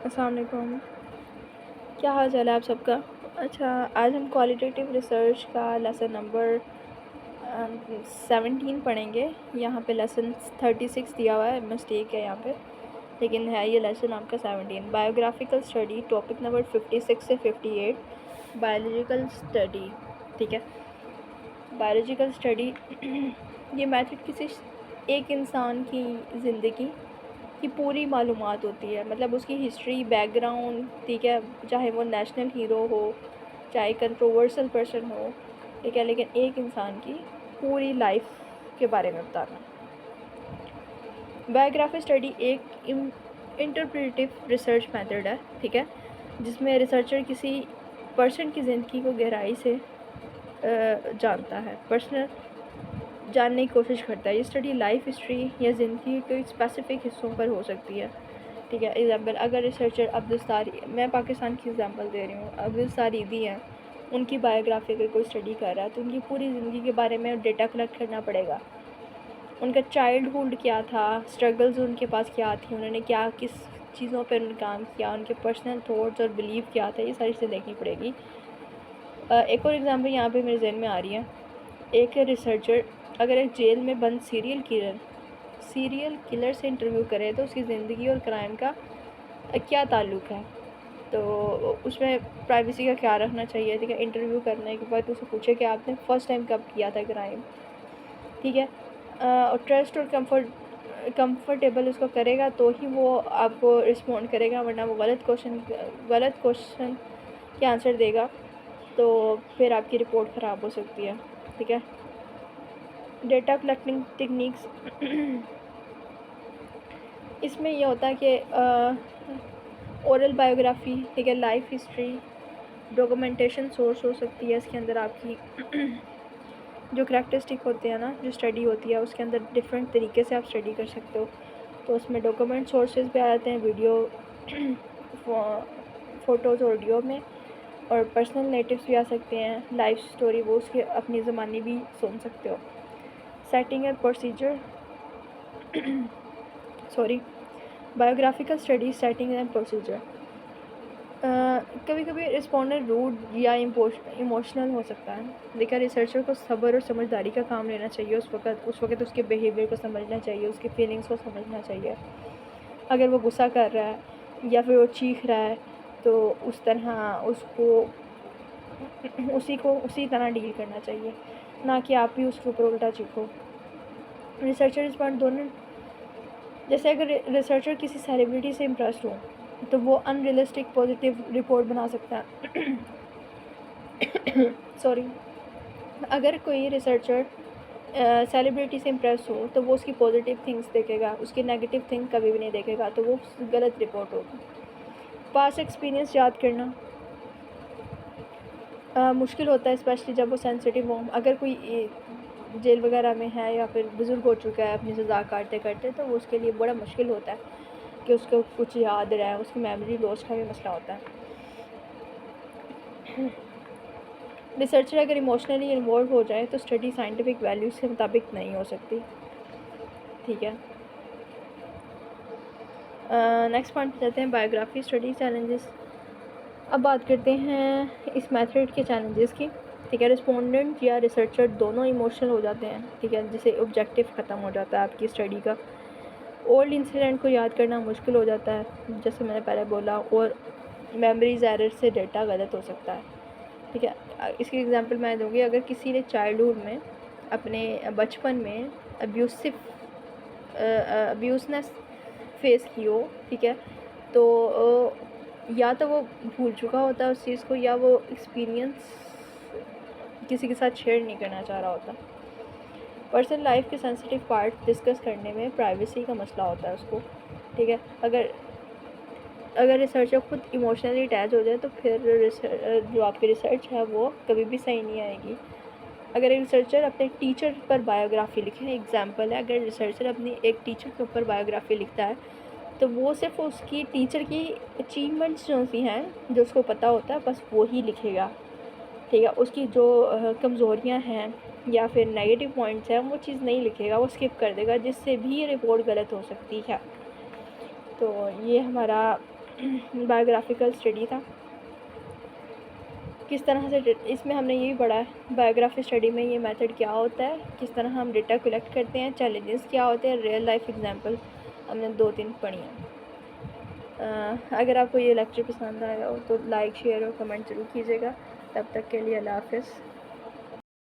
अस्सलाम वालेकुम। क्या हाल चाल है आप सबका? अच्छा, आज हम क्वालिटेटिव रिसर्च का लेसन नंबर 17 पढ़ेंगे। यहाँ पे लेसन 36 दिया हुआ है, मिस्टेक है यहाँ पे, लेकिन है ये लेसन आपका 17। बायोग्राफिकल स्टडी, टॉपिक नंबर 56 से 58। बायोलॉजिकल स्टडी, ठीक है। बायोलॉजिकल स्टडी ये मेथड किसी एक इंसान की ज़िंदगी की पूरी मालूमात होती है, मतलब उसकी हिस्ट्री, बैकग्राउंड, ठीक है, चाहे वो नेशनल हीरो हो, चाहे कंट्रोवर्सल पर्सन हो, ठीक है, लेकिन एक इंसान की पूरी लाइफ के बारे में बताना। बायोग्राफी स्टडी एक इंटरप्रेटिव रिसर्च मेथड है, ठीक है, जिसमें रिसर्चर किसी पर्सन की ज़िंदगी को गहराई से जानता है, पर्सनल जानने की कोशिश करता है। ये स्टडी लाइफ हिस्ट्री या ज़िंदगी के स्पेसिफिक हिस्सों पर हो सकती है, ठीक है। एग्जाम्पल, अगर रिसर्चर अब्दुल सारी, मैं पाकिस्तान की एग्जांपल दे रही हूँ, अब्दुल सारीदी हैं, उनकी बायोग्राफी अगर कोई स्टडी कर रहा है तो उनकी पूरी ज़िंदगी के बारे में डेटा कलेक्ट करना पड़ेगा। उनका चाइल्डहुड क्या था, स्ट्रगल्स उनके पास क्या थी, उन्होंने क्या किस चीज़ों पर उन्होंने काम किया, उनके पर्सनल थॉट्स और बिलीव क्या था, ये सारी चीज़ें देखनी पड़ेगी। एक और एग्जांपल यहाँ पे मेरे जहन में आ रही है। एक रिसर्चर अगर एक जेल में बंद सीरियल किलर से इंटरव्यू करे तो उसकी ज़िंदगी और क्राइम का क्या ताल्लुक़ है, तो उसमें प्राइवेसी का ख्याल रखना चाहिए, ठीक है। इंटरव्यू करने के बाद उसे पूछे कि आपने फ़र्स्ट टाइम कब किया था क्राइम, ठीक है। और ट्रस्ट और कंफर्टेबल उसको करेगा तो ही वो आपको रिस्पॉन्ड करेगा, वरना वो गलत क्वेश्चन के आंसर देगा तो फिर आपकी रिपोर्ट ख़राब हो सकती है, ठीक है। डेटा कलेक्टिंग टेक्निक्स इसमें यह होता है कि ओरल बायोग्राफी, ठीक है, लाइफ हिस्ट्री, डॉक्यूमेंटेशन सोर्स हो सकती है इसके अंदर। आपकी जो करैक्टरिस्टिक होते हैं ना, जो स्टडी होती है उसके अंदर डिफरेंट तरीके से आप स्टडी कर सकते हो, तो उसमें डॉक्यूमेंट सोर्सेज भी आ जाते हैं, वीडियो, फ़ोटोज़, ऑडियो में, और पर्सनल नेटिव्स भी आ सकते हैं, लाइफ स्टोरी वो उसके अपनी ज़बानी भी सुन सकते हो। Setting and procedure sorry biographical study setting and procedure. कभी कभी रिस्पॉन्डेंट रूड या इमोशनल हो सकता है, लेकिन रिसर्चर को सब्र और समझदारी का काम लेना चाहिए। उस वक्त उसके बिहेवियर को समझना चाहिए, उसकी फीलिंग्स को समझना चाहिए। अगर वो गुस्सा कर रहा है या फिर वो चीख रहा है तो उस तरह उसी तरह डील करना चाहिए, ना कि आप भी उसके ऊपर उल्टा चीखो। रिसर्चर रिस्पॉन्ड दोनों, जैसे अगर रिसर्चर किसी सेलिब्रिटी से इम्प्रेस्ड हो तो वो अनरियलिस्टिक पॉजिटिव रिपोर्ट बना सकता है। सॉरी, अगर कोई रिसर्चर सेलिब्रिटी से इम्प्रेस हो तो वो उसकी पॉजिटिव थिंग्स देखेगा, उसकी नेगेटिव थिंग कभी भी नहीं देखेगा, तो वो गलत रिपोर्ट होगी। पास्ट एक्सपीरियंस याद करना मुश्किल होता है, स्पेशली जब वो सेंसिटिव हो। अगर कोई जेल वगैरह में है या फिर बुज़ुर्ग हो चुका है अपनी सज़ा काटते काटते, तो वो उसके लिए बड़ा मुश्किल होता है कि उसको कुछ याद रहे, उसकी मेमोरी लॉस का भी मसला होता है। रिसर्चर अगर इमोशनली इन्वॉल्व हो जाए तो स्टडी साइंटिफिक वैल्यूज़ के मुताबिक नहीं हो सकती, ठीक है। नेक्स्ट पॉइंट पे जाते हैं, बायोग्राफी स्टडी चैलेंजेस। अब बात करते हैं इस मेथड के चैलेंजेस की, ठीक है। रिस्पोंडेंट या रिसर्चर दोनों इमोशनल हो जाते हैं, ठीक है, जिससे ऑब्जेक्टिव ख़त्म हो जाता है आपकी स्टडी का। ओल्ड इंसिडेंट को याद करना मुश्किल हो जाता है, जैसे मैंने पहले बोला, और मेमोरीज एरर से डेटा गलत हो सकता है, ठीक है। इसकी एग्जांपल मैं दूँगी, अगर किसी ने चाइल्डहुड में, अपने बचपन में अब्यूसनेस फेस की हो, ठीक है, तो या तो वो भूल चुका होता है उस चीज़ को, या वो एक्सपीरियंस किसी के साथ शेयर नहीं करना चाह रहा होता। पर्सनल लाइफ के सेंसिटिव पार्ट डिस्कस करने में प्राइवेसी का मसला होता है उसको, ठीक है। अगर रिसर्चर खुद इमोशनली अटैच हो जाए तो फिर जो आपकी रिसर्च है वो कभी भी सही नहीं आएगी। अगर एक रिसर्चर अपने टीचर पर बायोग्राफी लिखे, एग्जांपल है, अगर रिसर्चर अपनी एक टीचर के ऊपर बायोग्राफी लिखता है तो वो सिर्फ उसकी टीचर की अचीवमेंट्स जो सी हैं, जो उसको पता होता है, बस वो ही लिखेगा, ठीक है। उसकी जो कमज़ोरियाँ हैं या फिर नेगेटिव पॉइंट्स हैं वो चीज़ नहीं लिखेगा, वो स्किप कर देगा, जिससे भी ये रिपोर्ट गलत हो सकती है। तो ये हमारा बायोग्राफिकल स्टडी था। किस तरह से इसमें हमने यही पढ़ा है बायोग्राफी स्टडी में ये मेथड क्या होता है, किस तरह हम डेटा कलेक्ट करते हैं, चैलेंजेस क्या होते हैं, रियल लाइफ एग्जांपल हमने 2-3 पढ़ी हैं। अगर आपको ये लेक्चर पसंद आया हो तो लाइक शेयर और कमेंट ज़रूर कीजिएगा। तब तक के लिए अल्लाह हाफ़िज़।